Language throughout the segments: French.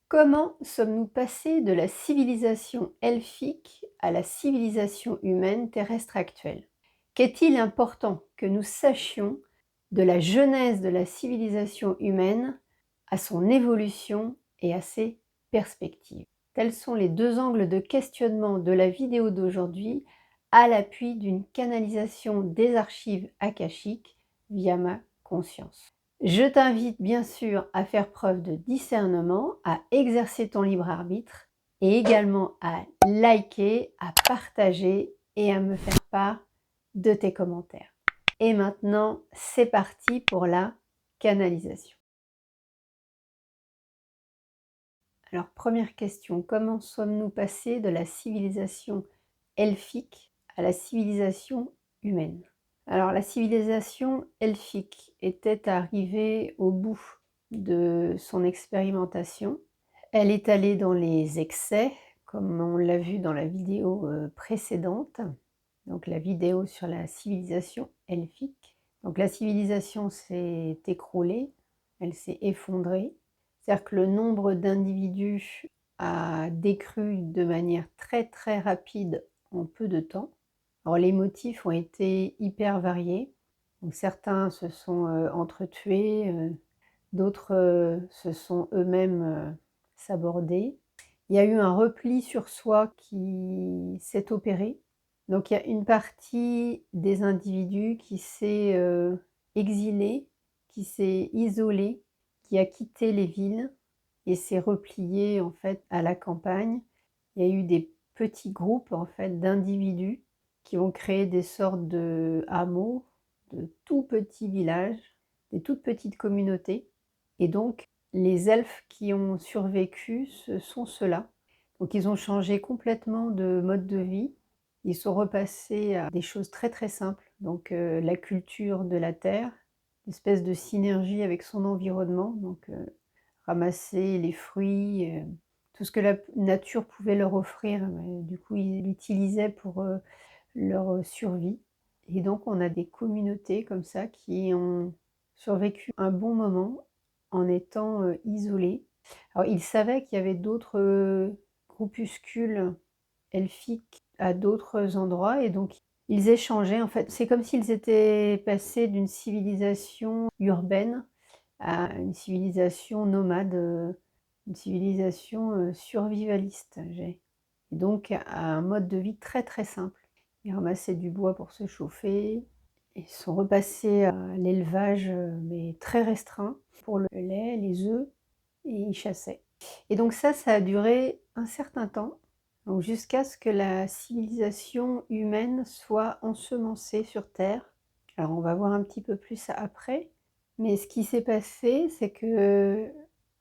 Comment sommes-nous passés de la civilisation elfique à la civilisation humaine terrestre actuelle? Qu'est-il important que nous sachions de la genèse de la civilisation humaine à son évolution et à ses perspectives? Tels sont les deux angles de questionnement de la vidéo d'aujourd'hui à l'appui d'une canalisation des archives akashiques via ma conscience. Je t'invite bien sûr à faire preuve de discernement, à exercer ton libre arbitre et également à liker, à partager et à me faire part de tes commentaires. Et maintenant, c'est parti pour la canalisation. Alors, première question, comment sommes-nous passés de la civilisation elfique à la civilisation humaine? Alors, la civilisation elfique était arrivée au bout de son expérimentation. Elle est allée dans les excès, comme on l'a vu dans la vidéo précédente, donc la vidéo sur la civilisation elfique. Donc la civilisation s'est écroulée, elle s'est effondrée. C'est-à-dire que le nombre d'individus a décru de manière très très rapide en peu de temps. Alors les motifs ont été hyper variés. Donc certains se sont entretués, d'autres se sont eux-mêmes sabordés. Il y a eu un repli sur soi qui s'est opéré. Donc il y a une partie des individus qui s'est exilée, qui s'est isolée, qui a quitté les villes et s'est replié en fait à la campagne. Il y a eu des petits groupes en fait d'individus qui ont créé des sortes de hameaux, de tout petits villages, des toutes petites communautés. Et donc les elfes qui ont survécu, ce sont ceux-là. Donc ils ont changé complètement de mode de vie. Ils sont repassés à des choses très très simples. Donc la culture de la terre, l'espèce de synergie avec son environnement. Donc ramasser les fruits, tout ce que la nature pouvait leur offrir, du coup ils l'utilisaient pour leur survie. Et donc on a des communautés comme ça qui ont survécu un bon moment en étant isolées. Alors ils savaient qu'il y avait d'autres groupuscules elfiques à d'autres endroits et donc ils échangeaient en fait. C'est comme s'ils étaient passés d'une civilisation urbaine à une civilisation nomade, une civilisation survivaliste. Et donc à un mode de vie très très simple. Ils ramassaient du bois pour se chauffer, ils sont repassés à l'élevage mais très restreint pour le lait, les œufs et ils chassaient. Et donc ça a duré un certain temps, donc jusqu'à ce que la civilisation humaine soit ensemencée sur Terre. Alors on va voir un petit peu plus ça après, mais ce qui s'est passé, c'est que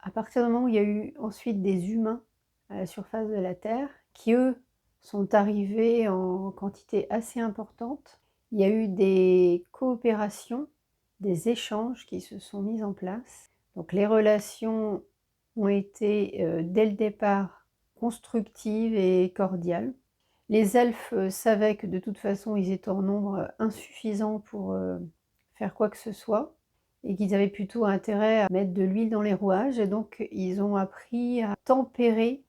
à partir du moment où il y a eu ensuite des humains à la surface de la Terre, qui eux sont arrivés en quantité assez importante, il y a eu des coopérations, des échanges qui se sont mis en place. Donc les relations ont été dès le départ constructives et cordiales. Les elfes savaient que de toute façon ils étaient en nombre insuffisant pour faire quoi que ce soit et qu'ils avaient plutôt intérêt à mettre de l'huile dans les rouages et donc ils ont appris à tempérer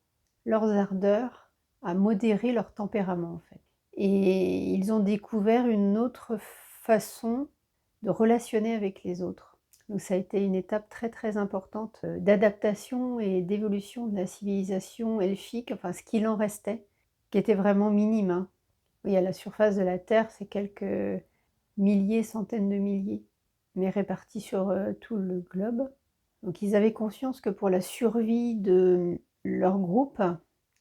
leurs ardeurs, à modérer leur tempérament en fait. Et ils ont découvert une autre façon de relationner avec les autres. Donc ça a été une étape très très importante d'adaptation et d'évolution de la civilisation elfique, enfin ce qu'il en restait, qui était vraiment minime, hein. Oui, à la surface de la Terre, c'est quelques milliers, centaines de milliers, mais répartis sur tout le globe. Donc ils avaient conscience que pour la survie de leur groupe,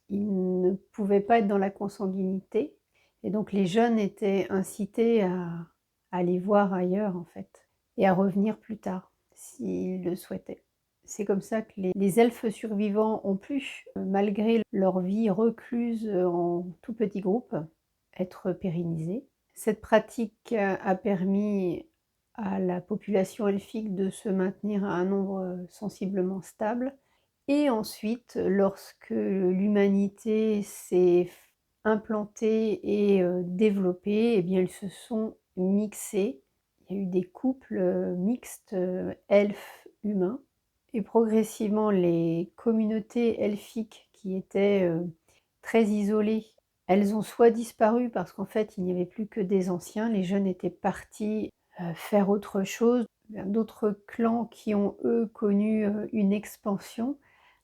ils ne pouvaient pas être dans la consanguinité. Et donc les jeunes étaient incités à aller voir ailleurs en fait, et à revenir plus tard, s'ils le souhaitaient. C'est comme ça que les elfes survivants ont pu, malgré leur vie recluse en tout petits groupes, être pérennisés. Cette pratique a permis à la population elfique de se maintenir à un nombre sensiblement stable. Et ensuite, lorsque l'humanité s'est implantée et développée, eh bien, ils se sont mixés. Il y a eu des couples mixtes elfes-humains. Et progressivement, les communautés elfiques qui étaient, très isolées, elles ont soit disparu parce qu'en fait, il n'y avait plus que des anciens, les jeunes étaient partis, faire autre chose, vers d'autres clans qui ont, eux, connu, une expansion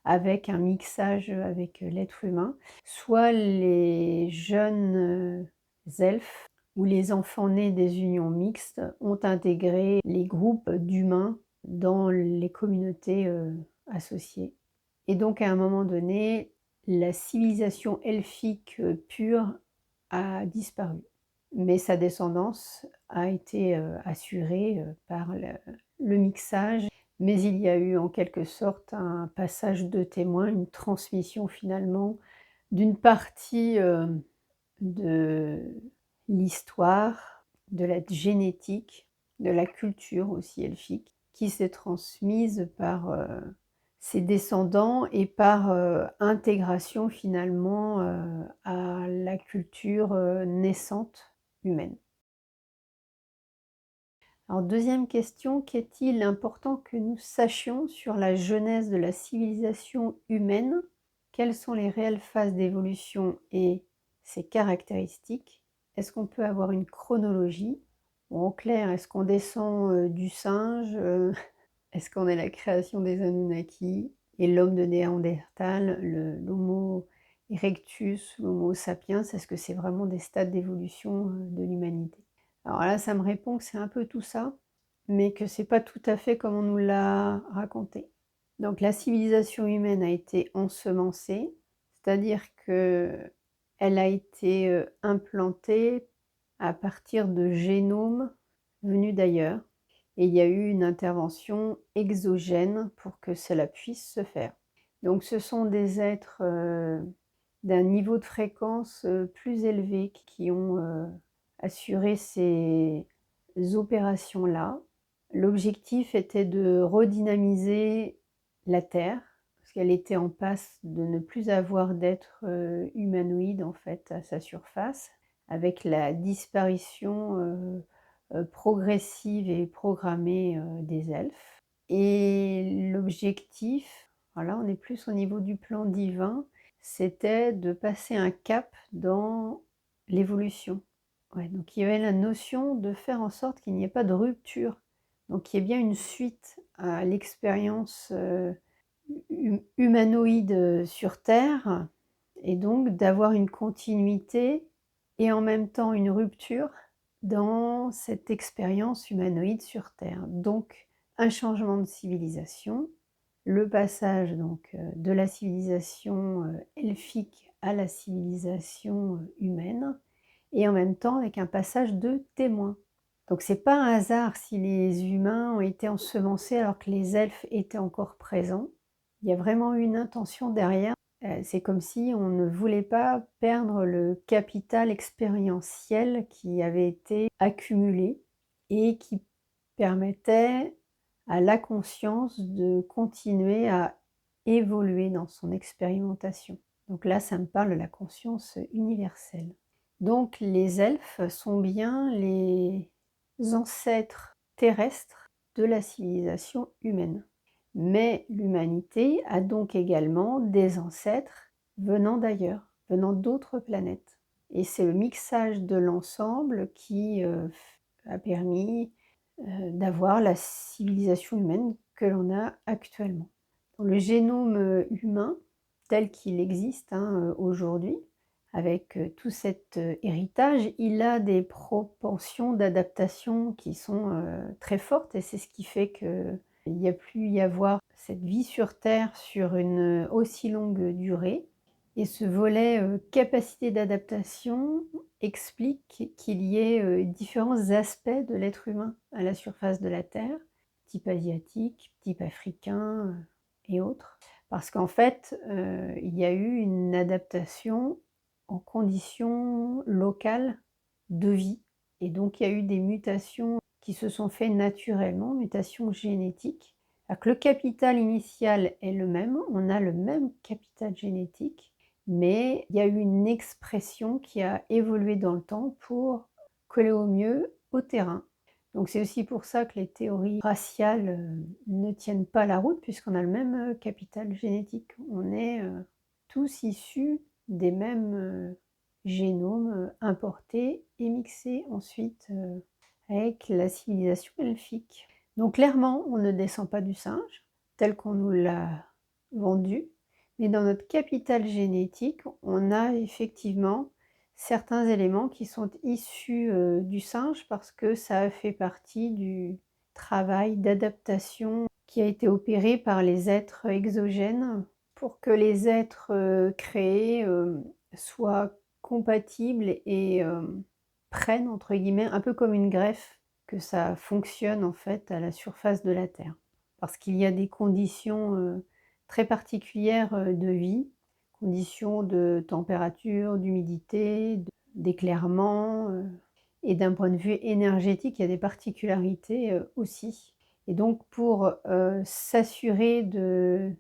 avec un mixage, avec, l'être humain. Soit les jeunes, elfes ou les enfants nés des unions mixtes ont intégré les groupes d'humains dans les communautés, associées. Et donc à un moment donné, la civilisation elfique, pure a disparu. Mais sa descendance a été, assurée, par le mixage, mais il y a eu en quelque sorte un passage de témoin, une transmission finalement d'une partie, de l'histoire, de la génétique, de la culture aussi elfique, qui s'est transmise par, ses descendants et par, intégration finalement, à la culture, naissante humaine. Alors deuxième question, qu'est-il important que nous sachions sur la genèse de la civilisation humaine? Quelles sont les réelles phases d'évolution et ses caractéristiques? Est-ce qu'on peut avoir une chronologie? Ou en clair, est-ce qu'on descend, du singe? Est-ce qu'on est la création des Anunnaki et l'homme de Néandertal, l'Homo erectus, l'Homo sapiens? Est-ce que c'est vraiment des stades d'évolution, de l'humanité? Alors là, ça me répond que c'est un peu tout ça, mais que c'est pas tout à fait comme on nous l'a raconté. Donc la civilisation humaine a été ensemencée, c'est-à-dire qu'elle a été, implantée à partir de génomes venus d'ailleurs et il y a eu une intervention exogène pour que cela puisse se faire. Donc ce sont des êtres, d'un niveau de fréquence, plus élevé qui ont, assuré ces opérations-là. L'objectif était de redynamiser la Terre, parce qu'elle était en passe de ne plus avoir d'êtres, humanoïdes en fait à sa surface, avec la disparition, progressive et programmée, des elfes. Et l'objectif, voilà, on est plus au niveau du plan divin, c'était de passer un cap dans l'évolution. Ouais, donc il y avait la notion de faire en sorte qu'il n'y ait pas de rupture, donc qu'il y ait bien une suite à l'expérience, humanoïde, sur Terre et donc d'avoir une continuité et en même temps une rupture dans cette expérience humanoïde sur Terre. Donc un changement de civilisation, le passage donc, de la civilisation, elfique à la civilisation, humaine et en même temps avec un passage de témoin. Donc c'est pas un hasard si les humains ont été ensemencés alors que les elfes étaient encore présents. Il y a vraiment eu une intention derrière. C'est comme si on ne voulait pas perdre le capital expérientiel qui avait été accumulé et qui permettait à la conscience de continuer à évoluer dans son expérimentation. Donc là, ça me parle de la conscience universelle. Donc les elfes sont bien les ancêtres terrestres de la civilisation humaine. Mais l'humanité a donc également des ancêtres venant d'ailleurs, venant d'autres planètes. Et c'est le mixage de l'ensemble qui a permis d'avoir la civilisation humaine que l'on a actuellement. Dans le génome humain, tel qu'il existe aujourd'hui, avec tout cet héritage, il a des propensions d'adaptation qui sont très fortes et c'est ce qui fait qu'il y a pu y avoir cette vie sur Terre sur une aussi longue durée. Et ce volet capacité d'adaptation explique qu'il y ait différents aspects de l'être humain à la surface de la Terre, type asiatique, type africain et autres. Parce qu'en fait, il y a eu une adaptation en conditions locales de vie. Et donc il y a eu des mutations qui se sont faites naturellement, mutations génétiques. Alors que le capital initial est le même, on a le même capital génétique, mais il y a eu une expression qui a évolué dans le temps pour coller au mieux au terrain. Donc c'est aussi pour ça que les théories raciales, ne tiennent pas la route puisqu'on a le même, capital génétique. On est, tous issus des mêmes, génomes, importés et mixés ensuite, avec la civilisation elfique. Donc clairement, on ne descend pas du singe, tel qu'on nous l'a vendu, mais dans notre capital génétique, on a effectivement certains éléments qui sont issus, du singe parce que ça a fait partie du travail d'adaptation qui a été opéré par les êtres exogènes pour que les êtres, créés, soient compatibles et «prennent» entre guillemets, un peu comme une greffe, que ça fonctionne en fait à la surface de la terre. Parce qu'il y a des conditions, très particulières, de vie, conditions de température, d'humidité, d'éclairement, et d'un point de vue énergétique, il y a des particularités, aussi. Et donc pour, s'assurer de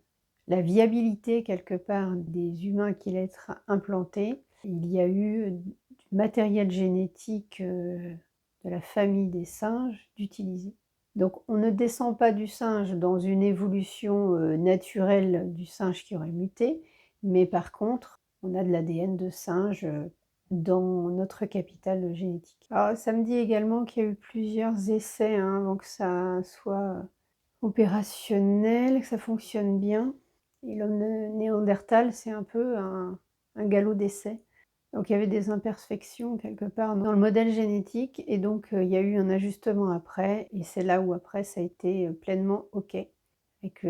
la viabilité quelque part des humains qui allaient être implantés, il y a eu du matériel génétique, de la famille des singes d'utiliser. Donc on ne descend pas du singe dans une évolution, naturelle du singe qui aurait muté, mais par contre, on a de l'ADN de singe, dans notre capital génétique. Alors ça me dit également qu'il y a eu plusieurs essais, hein, avant que ça soit opérationnel, que ça fonctionne bien. Et l'homme néandertal, c'est un peu un galop d'essai. Donc il y avait des imperfections quelque part dans le modèle génétique et donc il y a eu un ajustement après et c'est là où après ça a été, pleinement OK. Avec,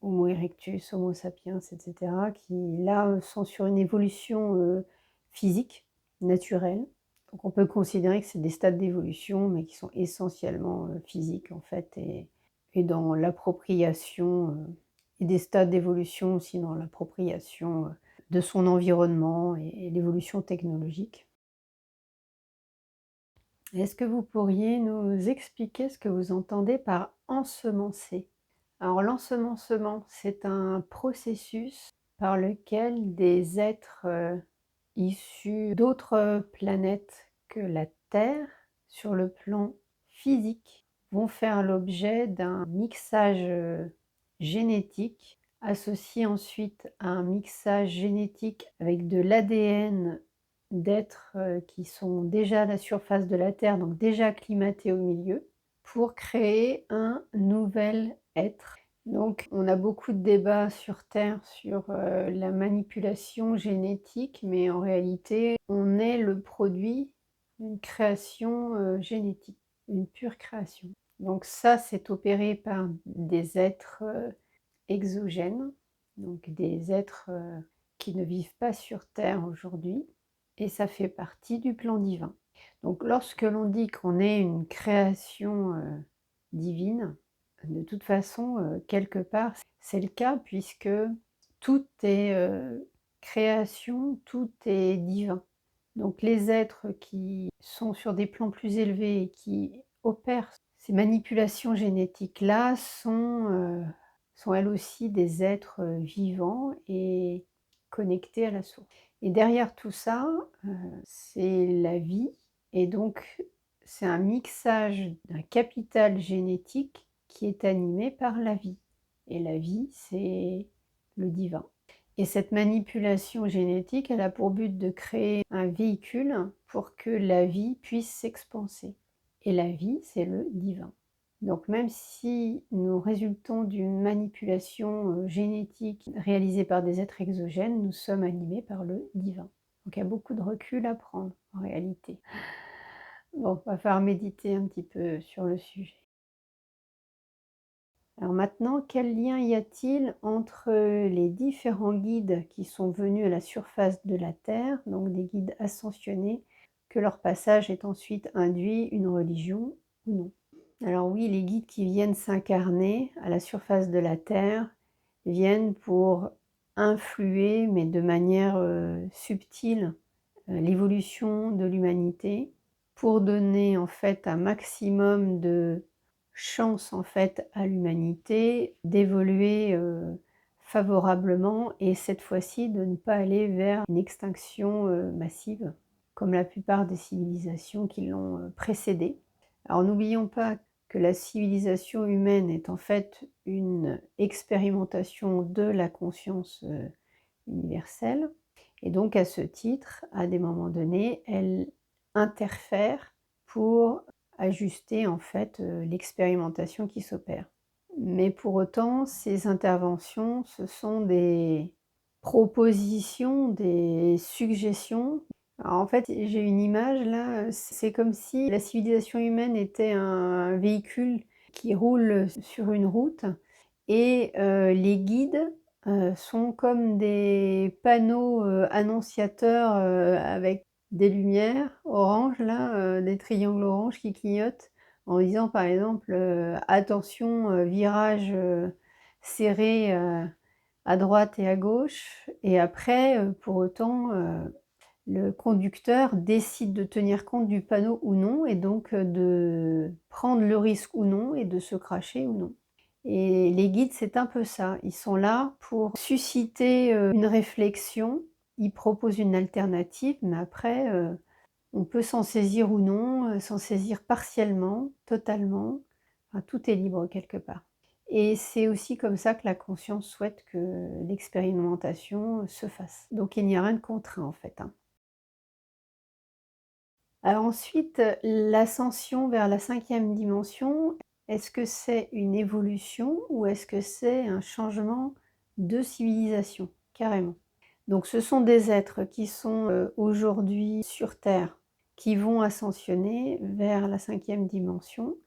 Homo erectus, Homo sapiens et cetera qui là, sont sur une évolution, physique, naturelle. Donc on peut considérer que c'est des stades d'évolution mais qui sont essentiellement, physiques en fait et dans l'appropriation, et des stades d'évolution aussi dans l'appropriation, de son environnement et l'évolution technologique. Est-ce que vous pourriez nous expliquer ce que vous entendez par ensemencer? Alors l'ensemencement, c'est un processus par lequel des êtres, issus d'autres planètes que la Terre, sur le plan physique, vont faire l'objet d'un mixage, génétique, associé ensuite à un mixage génétique avec de l'ADN d'êtres, qui sont déjà à la surface de la Terre, donc déjà acclimatés au milieu, pour créer un nouvel être. Donc on a beaucoup de débats sur terre sur, la manipulation génétique, mais en réalité, on est le produit d'une création, génétique, une pure création. Donc ça, c'est opéré par des êtres, exogènes, donc des êtres, qui ne vivent pas sur terre aujourd'hui et ça fait partie du plan divin. Donc lorsque l'on dit qu'on est une création, divine, de toute façon, quelque part, c'est le cas puisque tout est, création, tout est divin. Donc les êtres qui sont sur des plans plus élevés et qui opèrent ces manipulations génétiques-là sont elles aussi des êtres, vivants et connectés à la source. Et derrière tout ça, c'est la vie et donc c'est un mixage d'un capital génétique qui est animé par la vie. Et la vie, c'est le divin. Et cette manipulation génétique, elle a pour but de créer un véhicule pour que la vie puisse s'expanser. Et la vie, c'est le divin. Donc même si nous résultons d'une manipulation génétique réalisée par des êtres exogènes, nous sommes animés par le divin. Donc il y a beaucoup de recul à prendre en réalité. Bon, on va falloir méditer un petit peu sur le sujet. Alors maintenant, quel lien y a-t-il entre les différents guides qui sont venus à la surface de la Terre, donc des guides ascensionnés, que leur passage ait ensuite induit une religion ou non? Alors oui, les guides qui viennent s'incarner à la surface de la Terre viennent pour influer, mais de manière subtile, l'évolution de l'humanité, pour donner en fait un maximum de chance en fait à l'humanité d'évoluer favorablement et cette fois-ci de ne pas aller vers une extinction massive comme la plupart des civilisations qui l'ont précédée. Alors n'oublions pas que la civilisation humaine est en fait une expérimentation de la conscience universelle et donc à ce titre, à des moments donnés, elle interfère pour ajuster en fait, l'expérimentation qui s'opère. Mais pour autant, ces interventions, ce sont des propositions, des suggestions. Alors en fait, j'ai une image là, c'est comme si la civilisation humaine était un véhicule qui roule sur une route et les guides, sont comme des panneaux, annonciateurs, avec des lumières oranges là, des triangles oranges qui clignotent en disant par exemple, «Attention, virage, serré, à droite et à gauche» et après, pour autant, le conducteur décide de tenir compte du panneau ou non et donc, de prendre le risque ou non et de se cracher ou non. Et les guides, c'est un peu ça. Ils sont là pour susciter, une réflexion. Ils proposent une alternative, mais après, on peut s'en saisir ou non, s'en saisir partiellement, totalement. Enfin, tout est libre quelque part. Et c'est aussi comme ça que la conscience souhaite que l'expérimentation se fasse. Donc il n'y a rien de contraint en fait, hein. Alors ensuite, l'ascension vers la 5e dimension, est-ce que c'est une évolution ou est-ce que c'est un changement de civilisation? Carrément. Donc ce sont des êtres qui sont, aujourd'hui sur terre, qui vont ascensionner vers la 5e dimension.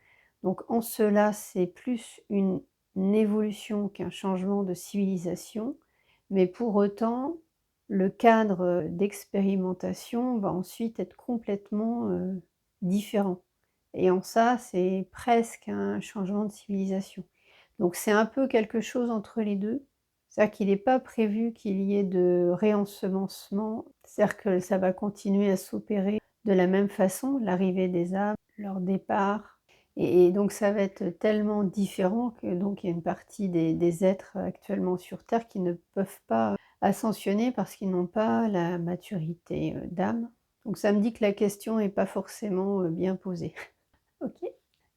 Donc en cela, c'est plus une évolution qu'un changement de civilisation, mais pour autant, le cadre, d'expérimentation va ensuite être complètement, différent et en ça, c'est presque un changement de civilisation. Donc c'est un peu quelque chose entre les 2. C'est-à-dire qu'il n'est pas prévu qu'il y ait de réensemencement, c'est-à-dire que ça va continuer à s'opérer de la même façon, l'arrivée des âmes, leur départ et donc ça va être tellement différent que donc il y a une partie des êtres actuellement sur terre qui ne peuvent pas ascensionner parce qu'ils n'ont pas la maturité, d'âme. Donc ça me dit que la question n'est pas forcément, bien posée. OK,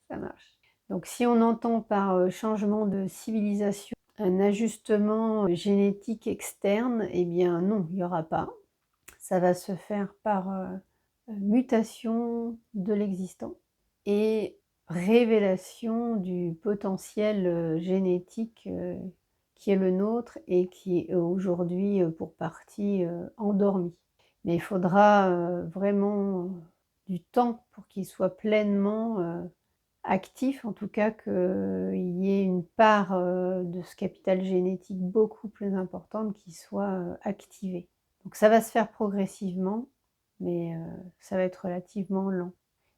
ça marche. Donc si on entend par, changement de civilisation, un ajustement, génétique externe, eh bien non, il y aura pas. Ça va se faire par, mutation de l'existant et révélation du potentiel, génétique, qui est le nôtre et qui est aujourd'hui, pour partie, endormi. Mais il faudra, vraiment, du temps pour qu'il soit pleinement, actif, en tout cas qu'il y ait une part, de ce capital génétique beaucoup plus importante qui soit, activée. Donc ça va se faire progressivement, mais ça va être relativement lent.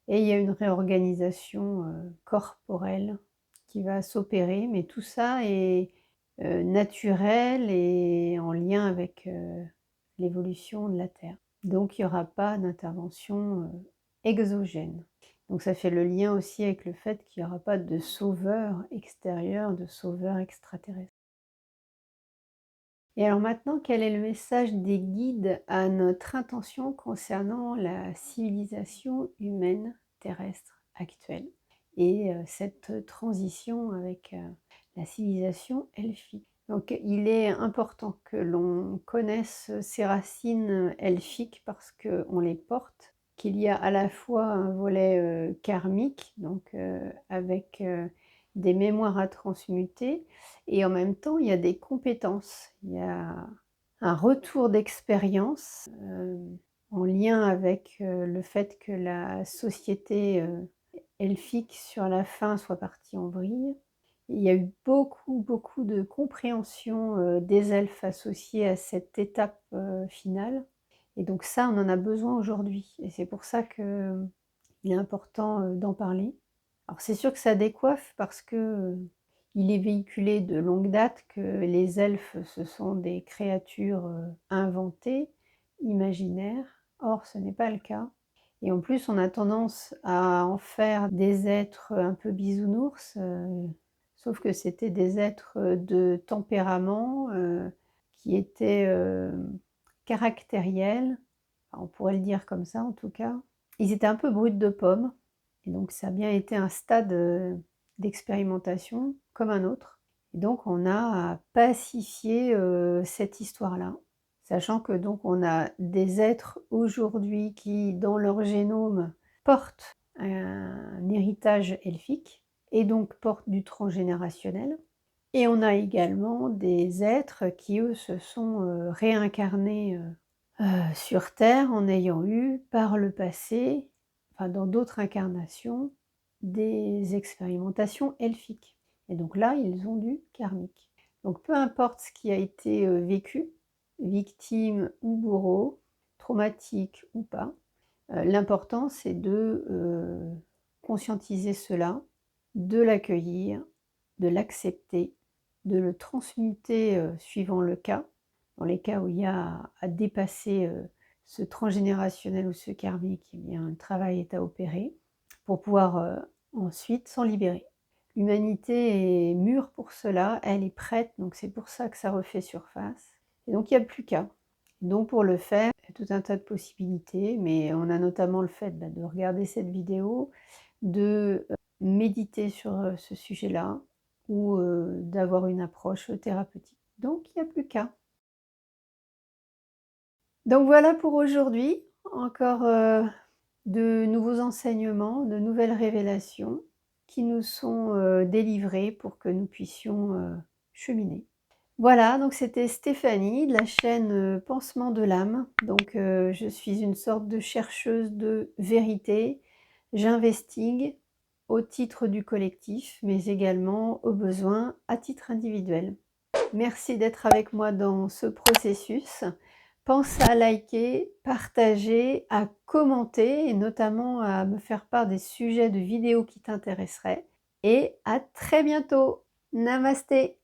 Et il y a une réorganisation, corporelle qui va s'opérer, mais tout ça est, naturel et en lien avec, l'évolution de la Terre. Donc il n'y aura pas d'intervention, exogène. Donc ça fait le lien aussi avec le fait qu'il n'y aura pas de sauveur extérieur, de sauveur extraterrestre. Et alors maintenant, quel est le message des guides à notre intention concernant la civilisation humaine terrestre actuelle et cette transition avec, la civilisation elfique? Donc il est important que l'on connaisse ces racines, elfiques parce qu'on les porte, qu'il y a à la fois un volet, karmique, donc avec, des mémoires à transmuter et en même temps, il y a des compétences. Il y a un retour d'expérience, en lien avec, le fait que la société, elfique sur la fin soit partie en vrille. Il y a eu beaucoup, beaucoup de compréhension, des elfes associés à cette étape, finale et donc ça, on en a besoin aujourd'hui et c'est pour ça qu'il est important, d'en parler. Alors c'est sûr que ça décoiffe parce que, il est véhiculé de longue date que les elfes, ce sont des créatures, inventées, imaginaires. Or ce n'est pas le cas et en plus on a tendance à en faire des êtres un peu bisounours, sauf que c'était des êtres, de tempérament, qui étaient, caractériels, enfin on pourrait le dire comme ça en tout cas. Ils étaient un peu bruts de pommes Et donc ça a bien été un stade, d'expérimentation comme un autre. Et donc on a pacifié, cette histoire-là, sachant que donc on a des êtres aujourd'hui qui, dans leur génome, portent un héritage elfique et donc portent du transgénérationnel. Et on a également des êtres qui, eux, se sont, réincarnés, sur terre en ayant eu par le passé, enfin dans d'autres incarnations, des expérimentations elfiques. Et donc là, ils ont du karmique. Donc peu importe ce qui a été, vécu, victime ou bourreau, traumatique ou pas, l'important c'est de, conscientiser cela, de l'accueillir, de l'accepter, de le transmuter, suivant le cas. Dans les cas où il y a à dépasser, ce transgénérationnel ou ce karmique, eh bien, le travail est à opérer pour pouvoir, ensuite s'en libérer. L'humanité est mûre pour cela, elle est prête, donc c'est pour ça que ça refait surface. Et donc il n'y a plus qu'à. Donc pour le faire, il y a tout un tas de possibilités, mais on a notamment le fait, de regarder cette vidéo, de, méditer sur, ce sujet-là ou, d'avoir une approche, thérapeutique. Donc il n'y a plus qu'à. Donc voilà pour aujourd'hui. Encore, de nouveaux enseignements, de nouvelles révélations qui nous sont, délivrées pour que nous puissions, cheminer. Voilà, donc c'était Stéphanie de la chaîne, Pansement de l'âme. Donc, je suis une sorte de chercheuse de vérité. J'investigue au titre du collectif, mais également au besoin à titre individuel. Merci d'être avec moi dans ce processus. Pense à liker, partager, à commenter et notamment à me faire part des sujets de vidéos qui t'intéresseraient. Et à très bientôt. Namasté.